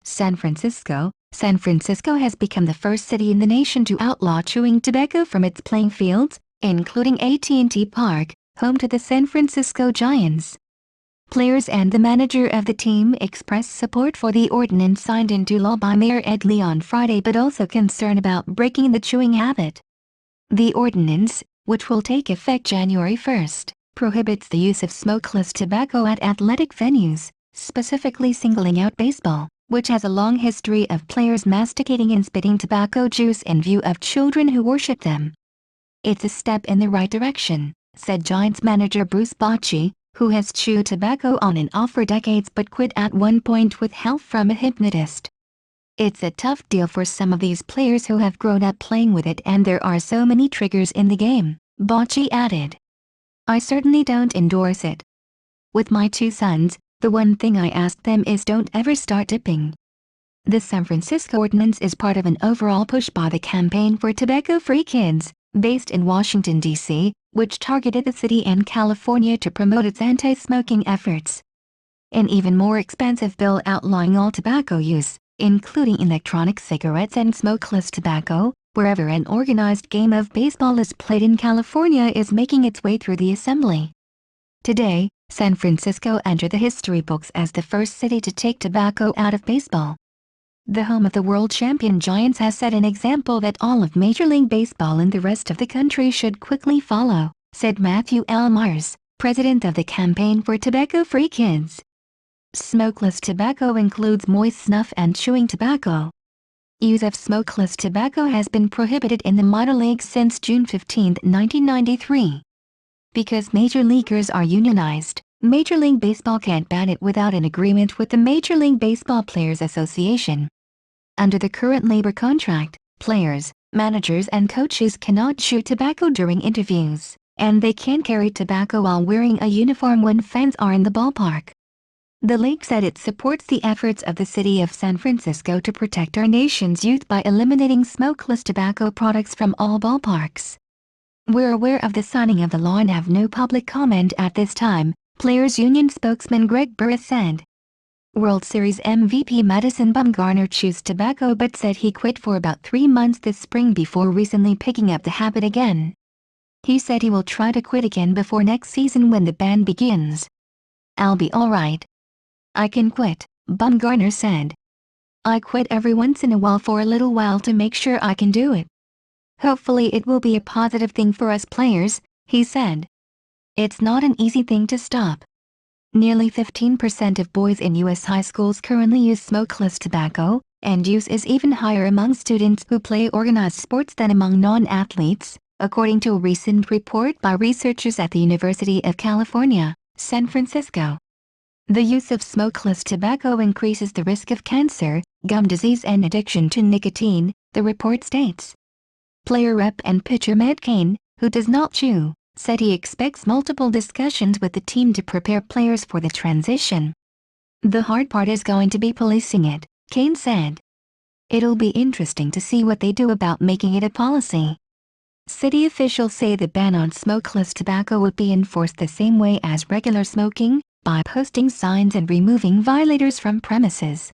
San Francisco. San Francisco has become the first city in the nation to outlaw chewing tobacco from its playing fields, including AT&T Park, home to the San Francisco Giants. Players and the manager of the team expressed support for the ordinance signed into law by Mayor Ed Lee on Friday, but also concern about breaking the chewing habit. The ordinance, which will take effect January 1st, prohibits the use of smokeless tobacco at athletic venues, specifically singling out baseball, which has a long history of players masticating and spitting tobacco juice in view of children who worship them. "It's a step in the right direction," said Giants manager Bruce Bochy, who has chewed tobacco on and off for decades but quit at one point with help from a hypnotist. "It's a tough deal for some of these players who have grown up playing with it, and there are so many triggers in the game," Bochy added. "I certainly don't endorse it. With my two sons, the one thing I ask them is don't ever start dipping." The San Francisco ordinance is part of an overall push by the Campaign for Tobacco-Free Kids, based in Washington, D.C., which targeted the city and California to promote its anti-smoking efforts. An even more expansive bill outlawing all tobacco use, including electronic cigarettes and smokeless tobacco, wherever an organized game of baseball is played in California, is making its way through the assembly. Today, San Francisco entered the history books as the first city to take tobacco out of baseball. The home of the world champion Giants has set an example that all of Major League Baseball and the rest of the country should quickly follow, said Matthew L. Mars, president of the Campaign for Tobacco-Free Kids. Smokeless tobacco includes moist snuff and chewing tobacco. Use of smokeless tobacco has been prohibited in the minor leagues since June 15, 1993. Because major leaguers are unionized, Major League Baseball can't ban it without an agreement with the Major League Baseball Players Association. Under the current labor contract, players, managers and coaches cannot chew tobacco during interviews, and they can't carry tobacco while wearing a uniform when fans are in the ballpark. The league said it supports the efforts of the city of San Francisco to protect our nation's youth by eliminating smokeless tobacco products from all ballparks. "We're aware of the signing of the law and have no public comment at this time," Players Union spokesman Greg Burris said. World Series MVP Madison Bumgarner chews tobacco but said he quit for about 3 months this spring before recently picking up the habit again. He said he will try to quit again before next season when the ban begins. "I'll be alright. I can quit," Bumgarner said. "I quit every once in a while for a little while to make sure I can do it. Hopefully it will be a positive thing for us players," he said. "It's not an easy thing to stop." Nearly 15% of boys in U.S. high schools currently use smokeless tobacco, and use is even higher among students who play organized sports than among non-athletes, according to a recent report by researchers at the University of California, San Francisco. The use of smokeless tobacco increases the risk of cancer, gum disease and addiction to nicotine, the report states. Player rep and pitcher Matt Cain, who does not chew, said he expects multiple discussions with the team to prepare players for the transition. "The hard part is going to be policing it," Cain said. "It'll be interesting to see what they do about making it a policy." City officials say the ban on smokeless tobacco would be enforced the same way as regular smoking, by posting signs and removing violators from premises.